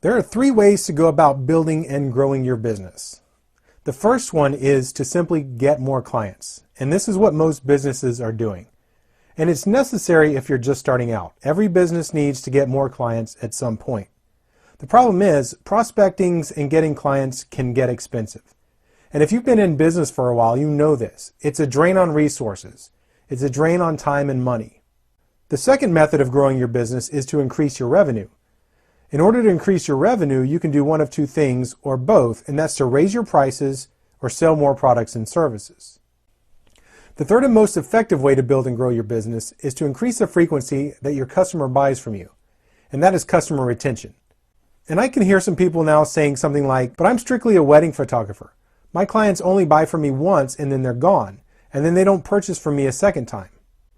There are three ways to go about building and growing your business. The first one is to simply get more clients. And this is what most businesses are doing. And it's necessary if you're just starting out. Every business needs to get more clients at some point. The problem is, prospecting and getting clients can get expensive. And if you've been in business for a while, you know this. It's a drain on resources. It's a drain on time and money. The second method of growing your business is to increase your revenue. In order to increase your revenue, you can do one of two things, or both, and that's to raise your prices or sell more products and services. The third and most effective way to build and grow your business is to increase the frequency that your customer buys from you, and that is customer retention. And I can hear some people now saying something like, but I'm strictly a wedding photographer. My clients only buy from me once and then they're gone, and then they don't purchase from me a second time.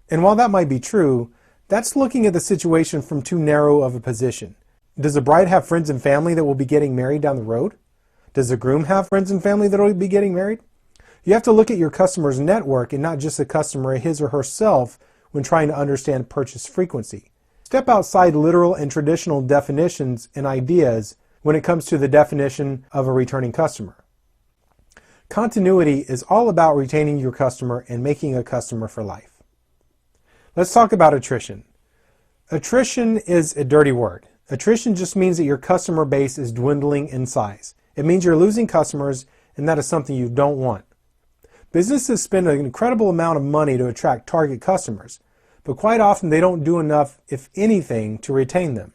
And while that might be true, that's looking at the situation from too narrow of a position. Does the bride have friends and family that will be getting married down the road? Does the groom have friends and family that will be getting married? You have to look at your customer's network and not just the customer his or herself when trying to understand purchase frequency. Step outside literal and traditional definitions and ideas when it comes to the definition of a returning customer. Continuity is all about retaining your customer and making a customer for life. Let's talk about attrition. Attrition is a dirty word. Attrition just means that your customer base is dwindling in size. It means you're losing customers, and that is something you don't want. Businesses spend an incredible amount of money to attract target customers, but quite often they don't do enough, if anything, to retain them.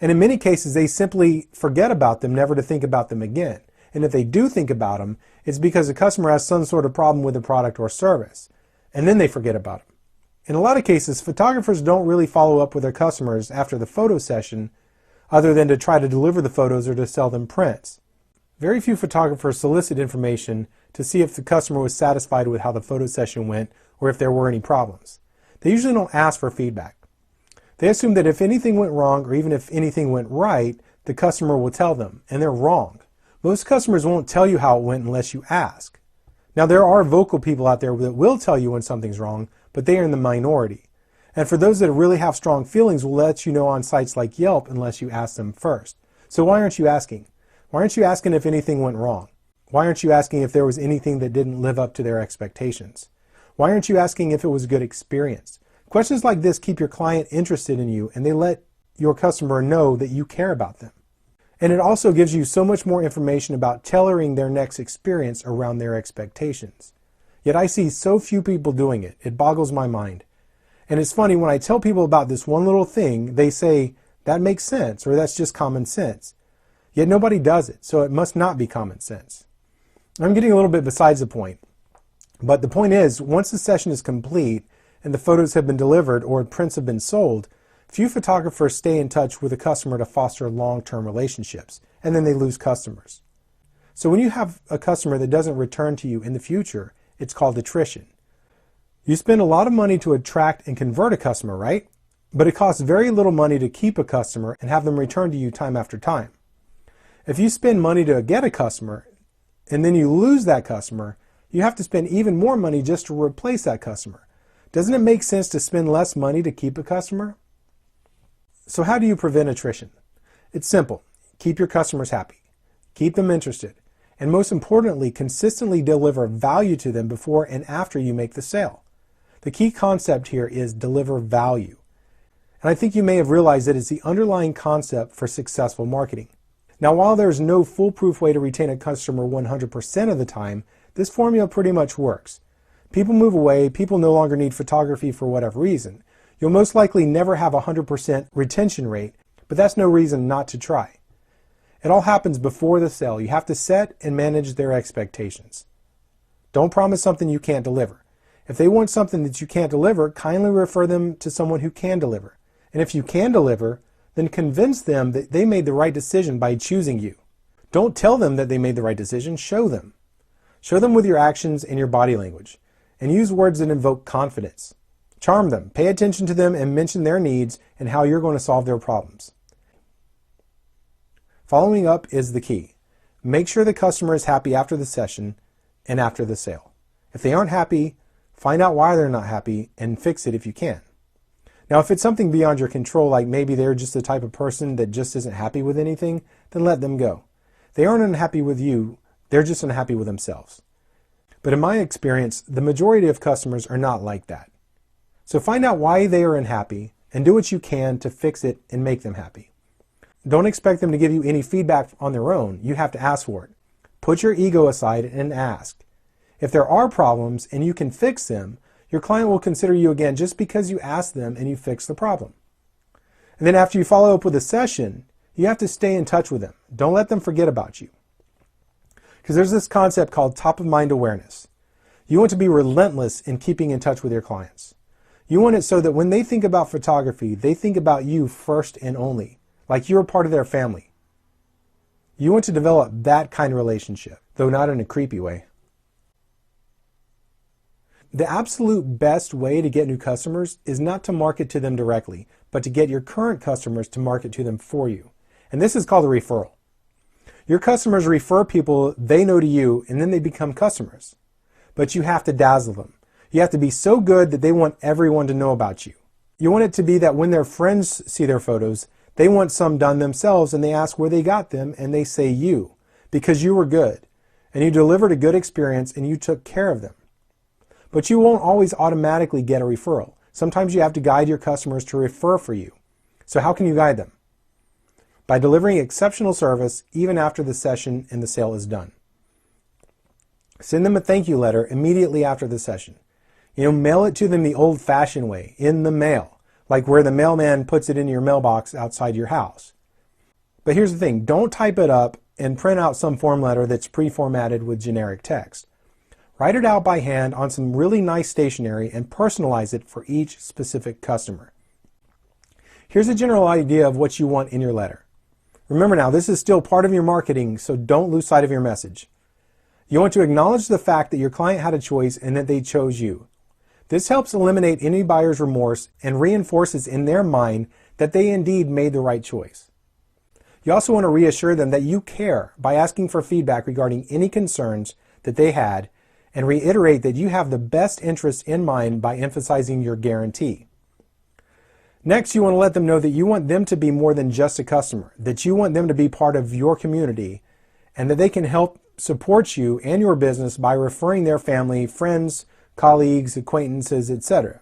And in many cases, they simply forget about them, never to think about them again. And if they do think about them, it's because the customer has some sort of problem with the product or service, and then they forget about them. In a lot of cases, photographers don't really follow up with their customers after the photo session, other than to try to deliver the photos or to sell them prints. Very few photographers solicit information to see if the customer was satisfied with how the photo session went or if there were any problems. They usually don't ask for feedback. They assume that if anything went wrong or even if anything went right, the customer will tell them, and they're wrong. Most customers won't tell you how it went unless you ask. Now, there are vocal people out there that will tell you when something's wrong, but they are in the minority. And for those that really have strong feelings, will let you know on sites like Yelp unless you ask them first. So why aren't you asking? Why aren't you asking if anything went wrong? Why aren't you asking if there was anything that didn't live up to their expectations? Why aren't you asking if it was a good experience? Questions like this keep your client interested in you, and they let your customer know that you care about them. And it also gives you so much more information about tailoring their next experience around their expectations. Yet I see so few people doing it. It boggles my mind. And it's funny, when I tell people about this one little thing, they say, that makes sense, or that's just common sense. Yet nobody does it, so it must not be common sense. I'm getting a little bit besides the point. But the point is, once the session is complete and the photos have been delivered or prints have been sold, few photographers stay in touch with a customer to foster long-term relationships, and then they lose customers. So when you have a customer that doesn't return to you in the future, it's called attrition. You spend a lot of money to attract and convert a customer, right? But it costs very little money to keep a customer and have them return to you time after time. If you spend money to get a customer and then you lose that customer, you have to spend even more money just to replace that customer. Doesn't it make sense to spend less money to keep a customer? So how do you prevent attrition? It's simple. Keep your customers happy. Keep them interested. And most importantly, consistently deliver value to them before and after you make the sale. The key concept here is deliver value. And I think you may have realized that it's the underlying concept for successful marketing. Now, while there's no foolproof way to retain a customer 100% of the time, this formula pretty much works. People move away, people no longer need photography for whatever reason. You'll most likely never have a 100% retention rate, but that's no reason not to try. It all happens before the sale. You have to set and manage their expectations. Don't promise something you can't deliver. If they want something that you can't deliver, kindly refer them to someone who can deliver. And if you can deliver, then convince them that they made the right decision by choosing you. Don't tell them that they made the right decision, show them. Show them with your actions and your body language. And use words that invoke confidence. Charm them, pay attention to them, and mention their needs and how you're going to solve their problems. Following up is the key. Make sure the customer is happy after the session and after the sale. If they aren't happy, find out why they're not happy and fix it if you can. Now, if it's something beyond your control, like maybe they're just the type of person that just isn't happy with anything, then let them go. They aren't unhappy with you, they're just unhappy with themselves. But in my experience, the majority of customers are not like that. So find out why they are unhappy and do what you can to fix it and make them happy. Don't expect them to give you any feedback on their own. You have to ask for it. Put your ego aside and ask. If there are problems and you can fix them, your client will consider you again just because you asked them and you fixed the problem. And then after you follow up with a session, you have to stay in touch with them. Don't let them forget about you. Because there's this concept called top of mind awareness. You want to be relentless in keeping in touch with your clients. You want it so that when they think about photography, they think about you first and only, like you're a part of their family. You want to develop that kind of relationship, though not in a creepy way. The absolute best way to get new customers is not to market to them directly, but to get your current customers to market to them for you. And this is called a referral. Your customers refer people they know to you, and then they become customers. But you have to dazzle them. You have to be so good that they want everyone to know about you. You want it to be that when their friends see their photos, they want some done themselves and they ask where they got them and they say you, because you were good and you delivered a good experience and you took care of them. But you won't always automatically get a referral. Sometimes you have to guide your customers to refer for you. So how can you guide them? By delivering exceptional service even after the session and the sale is done. Send them a thank you letter immediately after the session. Mail it to them the old-fashioned way, in the mail, like where the mailman puts it in your mailbox outside your house. But here's the thing, don't type it up and print out some form letter that's pre-formatted with generic text. Write it out by hand on some really nice stationery and personalize it for each specific customer. Here's a general idea of what you want in your letter. Remember now, this is still part of your marketing, so don't lose sight of your message. You want to acknowledge the fact that your client had a choice and that they chose you. This helps eliminate any buyer's remorse and reinforces in their mind that they indeed made the right choice. You also want to reassure them that you care by asking for feedback regarding any concerns that they had and reiterate that you have the best interests in mind by emphasizing your guarantee. Next, you want to let them know that you want them to be more than just a customer, that you want them to be part of your community, and that they can help support you and your business by referring their family, friends, colleagues, acquaintances, etc.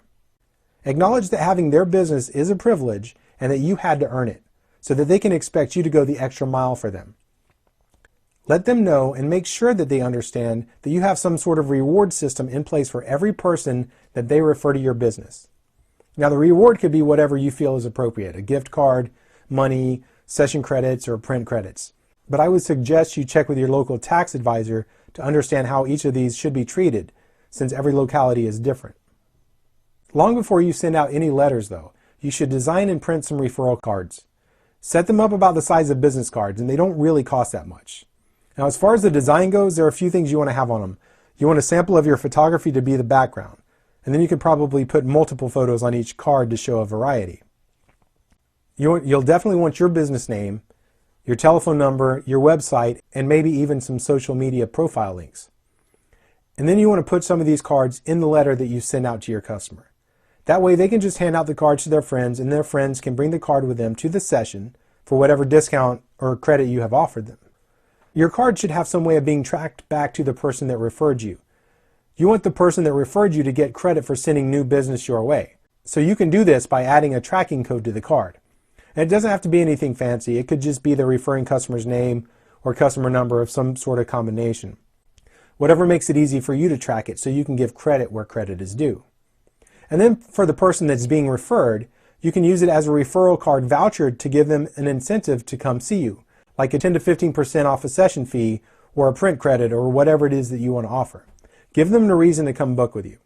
Acknowledge that having their business is a privilege and that you had to earn it, so that they can expect you to go the extra mile for them. Let them know and make sure that they understand that you have some sort of reward system in place for every person that they refer to your business. Now, the reward could be whatever you feel is appropriate, a gift card, money, session credits, or print credits. But I would suggest you check with your local tax advisor to understand how each of these should be treated, since every locality is different. Long before you send out any letters, though, you should design and print some referral cards. Set them up about the size of business cards, and they don't really cost that much. Now, as far as the design goes, there are a few things you want to have on them. You want a sample of your photography to be the background, and then you could probably put multiple photos on each card to show a variety. You'll definitely want your business name, your telephone number, your website, and maybe even some social media profile links. And then you want to put some of these cards in the letter that you send out to your customer. That way they can just hand out the cards to their friends, and their friends can bring the card with them to the session for whatever discount or credit you have offered them. Your card should have some way of being tracked back to the person that referred you. You want the person that referred you to get credit for sending new business your way. So you can do this by adding a tracking code to the card. And it doesn't have to be anything fancy. It could just be the referring customer's name or customer number of some sort of combination. Whatever makes it easy for you to track it so you can give credit where credit is due. And then for the person that's being referred, you can use it as a referral card voucher to give them an incentive to come see you, like a 10 to 15% off a session fee or a print credit or whatever it is that you want to offer. Give them the reason to come book with you.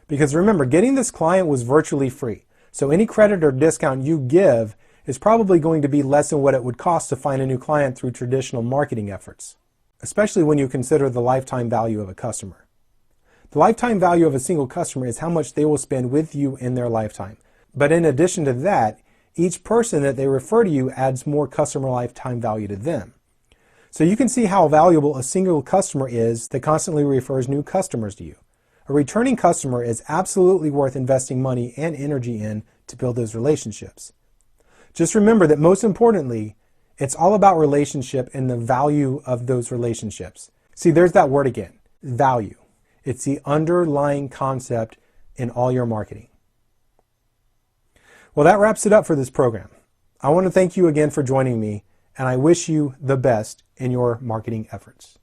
Because remember, getting this client was virtually free. So any credit or discount you give is probably going to be less than what it would cost to find a new client through traditional marketing efforts, especially when you consider the lifetime value of a customer. The lifetime value of a single customer is how much they will spend with you in their lifetime. But in addition to that, each person that they refer to you adds more customer lifetime value to them. So you can see how valuable a single customer is that constantly refers new customers to you. A returning customer is absolutely worth investing money and energy in to build those relationships. Just remember that most importantly, it's all about relationship and the value of those relationships. See, there's that word again, value. It's the underlying concept in all your marketing. Well, that wraps it up for this program. I want to thank you again for joining me, and I wish you the best in your marketing efforts.